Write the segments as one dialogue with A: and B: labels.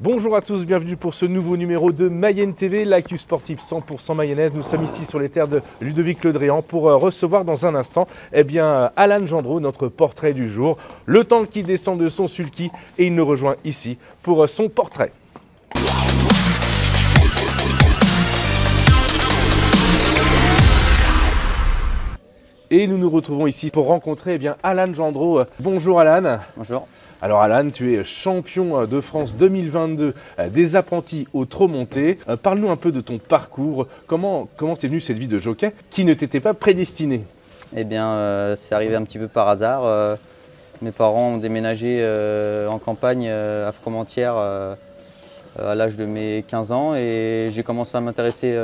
A: Bonjour à tous, bienvenue pour ce nouveau numéro de Mayenne TV, l'actu sportive 100% mayonnaise. Nous sommes ici sur les terres de Ludovic Le Dréan pour recevoir dans un instant Alan Gendreau, notre portrait du jour. Le temps qu'il descend de son sulky et il nous rejoint ici pour son portrait. Et nous nous retrouvons ici pour rencontrer Alan Gendreau. Bonjour Alan.
B: Bonjour.
A: Alors Alan, tu es champion de France 2022 des apprentis au trot monté. Parle-nous un peu de ton parcours. Comment t'es venu cette vie de jockey qui ne t'était pas prédestinée?
B: Eh bien, c'est arrivé un petit peu par hasard. Mes parents ont déménagé en campagne à Fromentieres à l'âge de mes 15 ans et j'ai commencé à m'intéresser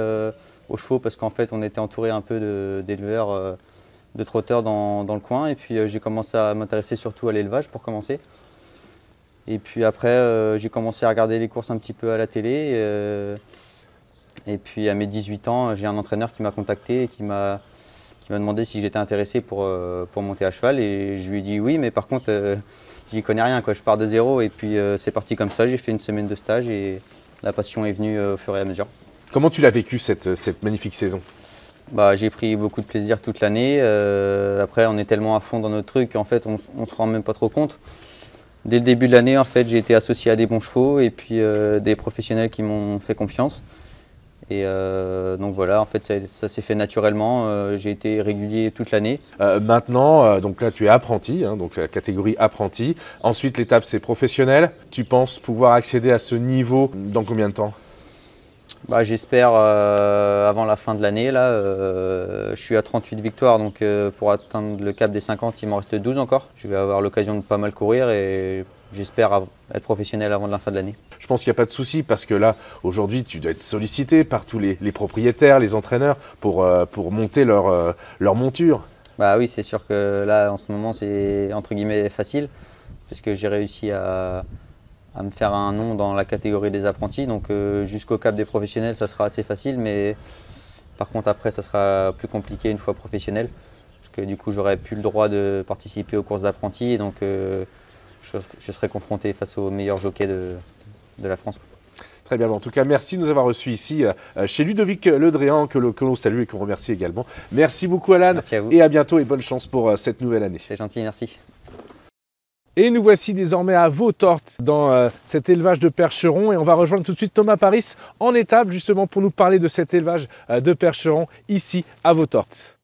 B: aux chevaux parce qu'en fait on était entouré un peu d'éleveurs, de trotteurs dans le coin et puis j'ai commencé à m'intéresser surtout à l'élevage pour commencer. Et puis après, j'ai commencé à regarder les courses un petit peu à la télé. Et puis à mes 18 ans, j'ai un entraîneur qui m'a contacté et qui m'a demandé si j'étais intéressé pour monter à cheval. Et je lui ai dit oui, mais par contre, j'y connais rien, quoi. Je pars de zéro. Et puis c'est parti comme ça. J'ai fait une semaine de stage et la passion est venue au fur et à mesure.
A: Comment tu l'as vécu cette magnifique saison?
B: J'ai pris beaucoup de plaisir toute l'année. Après, on est tellement à fond dans notre truc qu'en fait, on ne se rend même pas trop compte. Dès le début de l'année, en fait, j'ai été associé à des bons chevaux et puis des professionnels qui m'ont fait confiance. Et donc voilà, en fait, ça s'est fait naturellement. J'ai été régulier toute l'année.
A: Maintenant, donc là, tu es apprenti, donc la catégorie apprenti. Ensuite, l'étape, c'est professionnel. Tu penses pouvoir accéder à ce niveau dans combien de temps?
B: J'espère avant la fin de l'année. Je suis à 38 victoires, donc pour atteindre le cap des 50, il m'en reste 12 encore. Je vais avoir l'occasion de pas mal courir et j'espère être professionnel avant la fin de l'année.
A: Je pense qu'il n'y a pas de souci parce que là, aujourd'hui, tu dois être sollicité par tous les propriétaires, les entraîneurs pour monter leur monture.
B: Oui, c'est sûr que là, en ce moment, c'est entre guillemets facile puisque j'ai réussi à me faire un nom dans la catégorie des apprentis. Donc jusqu'au cap des professionnels, ça sera assez facile. Mais par contre, après, ça sera plus compliqué une fois professionnel. Parce que du coup, j'aurais plus le droit de participer aux courses d'apprentis. Et donc, je serai confronté face aux meilleurs jockeys de la France.
A: Très bien, en tout cas, merci de nous avoir reçus ici chez Ludovic Le Dréan, que l'on salue et qu'on remercie également. Merci beaucoup Alan,
B: merci à vous.
A: Et à bientôt et bonne chance pour cette nouvelle année.
B: C'est gentil, merci.
A: Et nous voici désormais à Vautortes dans cet élevage de percherons et on va rejoindre tout de suite Thomas Paris en étape justement pour nous parler de cet élevage de percherons ici à Vautortes.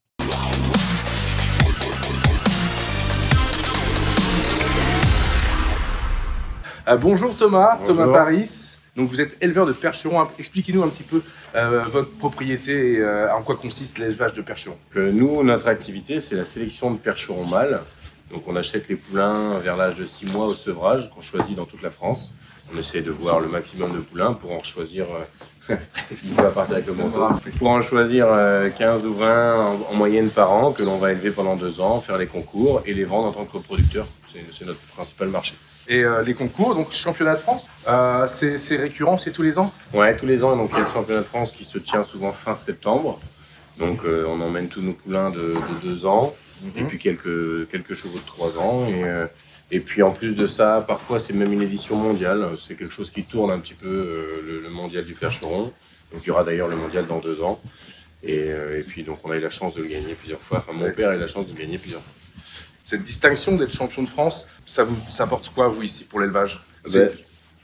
A: Bonjour Thomas.
C: Bonjour.
A: Thomas Paris. Donc vous êtes éleveur de percherons. Expliquez-nous un petit peu votre propriété et en quoi consiste l'élevage de percherons.
C: Nous, notre activité, c'est la sélection de percherons mâles. Donc on achète les poulains vers l'âge de 6 mois au sevrage qu'on choisit dans toute la France. On essaie de voir le maximum de poulains pour en choisir, il va partir avec le manteau, pour en choisir 15 ou 20 en moyenne par an que l'on va élever pendant 2 ans, faire les concours et les vendre en tant que producteur. C'est notre principal marché.
A: Et les concours, donc championnat de France, c'est récurrent, c'est tous les ans?
C: Ouais, tous les ans. Donc il y a le championnat de France qui se tient souvent fin septembre. Donc on emmène tous nos poulains de 2 ans. Et puis quelques chevaux de 3 ans. Et puis en plus de ça, parfois c'est même une édition mondiale. C'est quelque chose qui tourne un petit peu, le mondial du percheron. Donc il y aura d'ailleurs le mondial dans 2 ans. Et puis donc on a eu la chance de le gagner plusieurs fois. Enfin mon père a eu la chance de le gagner plusieurs fois.
A: Cette distinction d'être champion de France, ça apporte quoi vous ici pour l'élevage?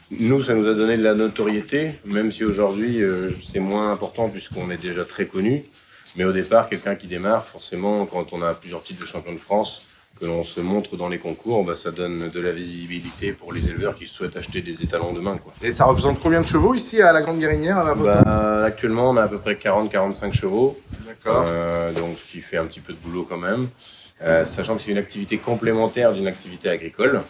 C: Nous, ça nous a donné de la notoriété, même si aujourd'hui c'est moins important puisqu'on est déjà très connu. Mais au départ, quelqu'un qui démarre, forcément, quand on a plusieurs titres de champion de France, que l'on se montre dans les concours, ça donne de la visibilité pour les éleveurs qui souhaitent acheter des étalons demain, quoi.
A: Et ça représente combien de chevaux ici à la Grande Guérinière
C: Actuellement, on a à peu près 40-45 chevaux.
A: D'accord.
C: Donc, ce qui fait un petit peu de boulot quand même. Sachant que c'est une activité complémentaire d'une activité agricole.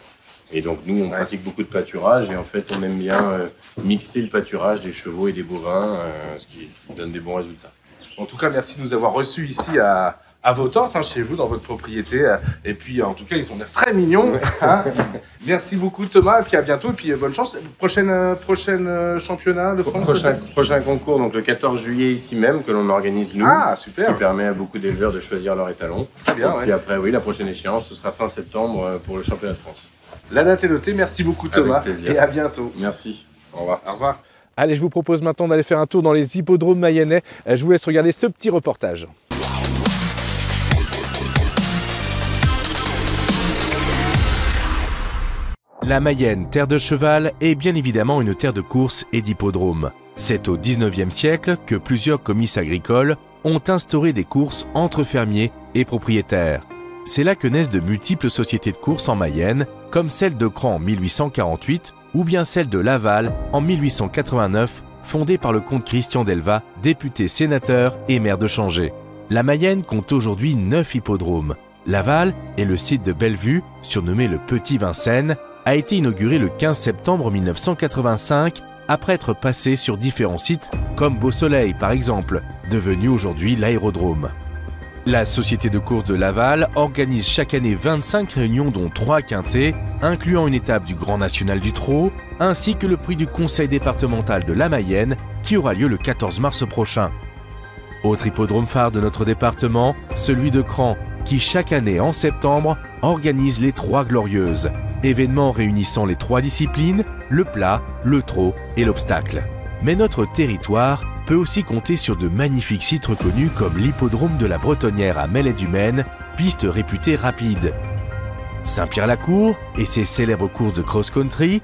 C: Et donc, nous, on pratique beaucoup de pâturage et en fait, on aime bien mixer le pâturage des chevaux et des bovins, ce qui donne des bons résultats.
A: En tout cas, merci de nous avoir reçus ici à Vautortes, chez vous, dans votre propriété. Et puis, en tout cas, ils ont l'air très mignons. Merci beaucoup Thomas, et puis à bientôt, et puis bonne chance. Prochaine championnat de France.
C: Prochain concours, donc le 14 juillet ici même, que l'on organise nous.
A: Ah, super.
C: Ce qui permet à beaucoup d'éleveurs de choisir leur étalon.
A: Très bien,
C: et puis après, oui, la prochaine échéance, ce sera fin septembre pour le championnat de France.
A: La date est notée, merci beaucoup Thomas,
C: Avec plaisir.
A: et à bientôt.
C: Merci. Au revoir. Au revoir.
A: Allez, je vous propose maintenant d'aller faire un tour dans les hippodromes mayennais. Je vous laisse regarder ce petit reportage. La Mayenne, terre de cheval, est bien évidemment une terre de course et d'hippodrome. C'est au XIXe siècle que plusieurs comices agricoles ont instauré des courses entre fermiers et propriétaires. C'est là que naissent de multiples sociétés de courses en Mayenne, comme celle de Cran en 1848 ou bien celle de Laval en 1889, fondée par le comte Christian d'Elva, député sénateur et maire de Changé. La Mayenne compte aujourd'hui 9 hippodromes. Laval et le site de Bellevue, surnommé le Petit Vincennes, a été inauguré le 15 septembre 1985 après être passé sur différents sites comme Beau Soleil par exemple, devenu aujourd'hui l'aérodrome. La société de course de Laval organise chaque année 25 réunions dont 3 quintets, incluant une étape du Grand National du Trot, ainsi que le prix du Conseil départemental de la Mayenne qui aura lieu le 14 mars prochain. Autre hippodrome phare de notre département, celui de Cran, qui chaque année en septembre organise les 3 Glorieuses, événement réunissant les 3 disciplines, le plat, le trot et l'obstacle. Mais notre territoire peut aussi compter sur de magnifiques sites reconnus comme l'hippodrome de la Bretonnière à Mellet-du-Maine, piste réputée rapide. Saint-Pierre-la-Cour et ses célèbres courses de cross-country,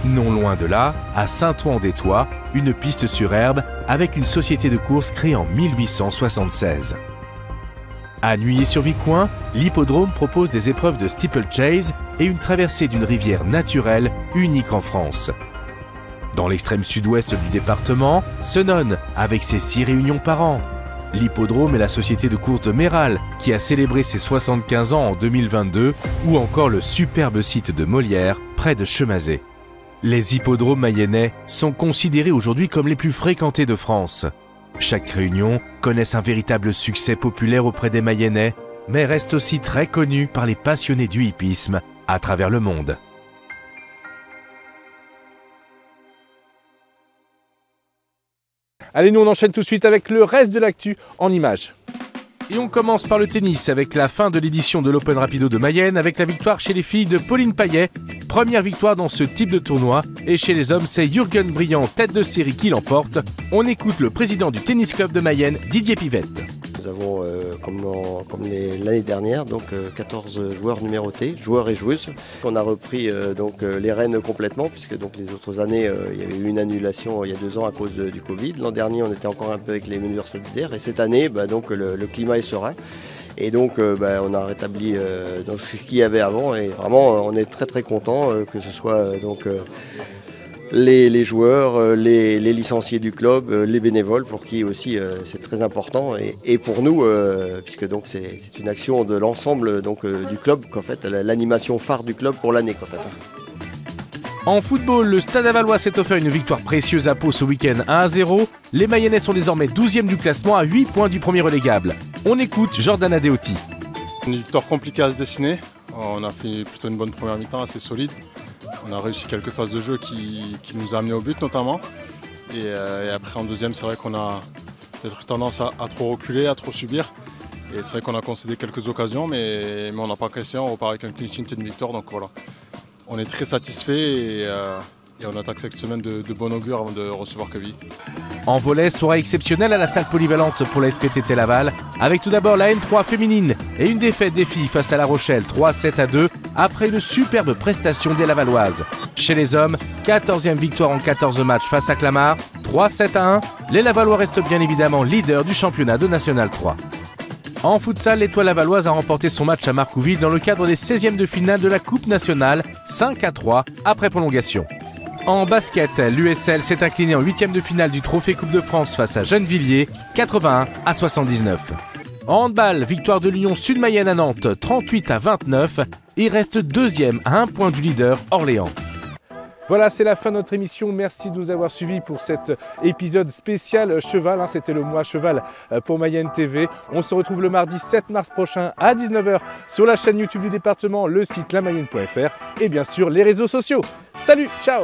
A: non loin de là, à Saint-Ouen-des-Tois, une piste sur herbe avec une société de course créée en 1876. À Nuillé-sur-Vicoin, l'hippodrome propose des épreuves de steeplechase et une traversée d'une rivière naturelle unique en France. Dans l'extrême sud-ouest du département, Senones, avec ses 6 réunions par an. L'hippodrome et la société de course de Méral, qui a célébré ses 75 ans en 2022, ou encore le superbe site de Molière, près de Chemazé. Les hippodromes mayennais sont considérés aujourd'hui comme les plus fréquentés de France. Chaque réunion connaît un véritable succès populaire auprès des Mayennais, mais reste aussi très connu par les passionnés du hippisme à travers le monde. Allez, nous on enchaîne tout de suite avec le reste de l'actu en images. Et on commence par le tennis avec la fin de l'édition de l'Open Rapido de Mayenne avec la victoire chez les filles de Pauline Payet. Première victoire dans ce type de tournoi. Et chez les hommes, c'est Jürgen Briand, tête de série, qui l'emporte. On écoute le président du tennis club de Mayenne, Didier Pivette.
D: Nous avons, comme l'année dernière, 14 joueurs numérotés, joueurs et joueuses. On a repris les rênes complètement, puisque les autres années, il y avait eu une annulation il y a 2 ans à cause du Covid. L'an dernier, on était encore un peu avec les mesures sanitaires. Et cette année, le climat est serein. Et donc, on a rétabli ce qu'il y avait avant. Et vraiment, on est très très content que ce soit les joueurs, les licenciés du club, les bénévoles pour qui aussi c'est très important et pour nous puisque c'est une action de l'ensemble du club qu'en fait l'animation phare du club pour l'année qu'en fait.
A: En football, le Stade Lavallois s'est offert une victoire précieuse à Pau ce week-end 1-0. Les Mayennais sont désormais 12e du classement à 8 points du premier relégable. On écoute Jordan Adeoti.
E: Une victoire compliquée à se dessiner. On a fait plutôt une bonne première mi-temps assez solide. On a réussi quelques phases de jeu qui nous a amenés au but notamment. Et après en deuxième, c'est vrai qu'on a peut-être eu tendance à trop reculer, à trop subir. Et c'est vrai qu'on a concédé quelques occasions, mais on n'a pas cassé, on repart avec un clean sheet et une victoire. Donc voilà, on est très satisfait et on attaque cette semaine de bon augure avant de recevoir Quevilly.
A: En volley, soirée exceptionnelle à la salle polyvalente pour la SPTT Laval, avec tout d'abord la N3 féminine et une défaite des filles face à La Rochelle 3-7-2 après une superbe prestation des Lavalloises. Chez les hommes, 14e victoire en 14 matchs face à Clamart, 3-7-1. Les Lavallois restent bien évidemment leaders du championnat de National 3. En futsal, l'étoile lavalloise a remporté son match à Marcouville dans le cadre des 16e de finale de la Coupe nationale, 5-3 après prolongation. En basket, l'USL s'est incliné en 8e de finale du Trophée Coupe de France face à Gennevilliers, 81-79. En handball, victoire de l'Union Sud-Mayenne à Nantes, 38-29. Il reste 2e à 1 point du leader Orléans. Voilà, c'est la fin de notre émission. Merci de nous avoir suivis pour cet épisode spécial cheval. C'était le mois cheval pour Mayenne TV. On se retrouve le mardi 7 mars prochain à 19h sur la chaîne YouTube du département, le site lamayenne.fr et bien sûr les réseaux sociaux. Salut, ciao!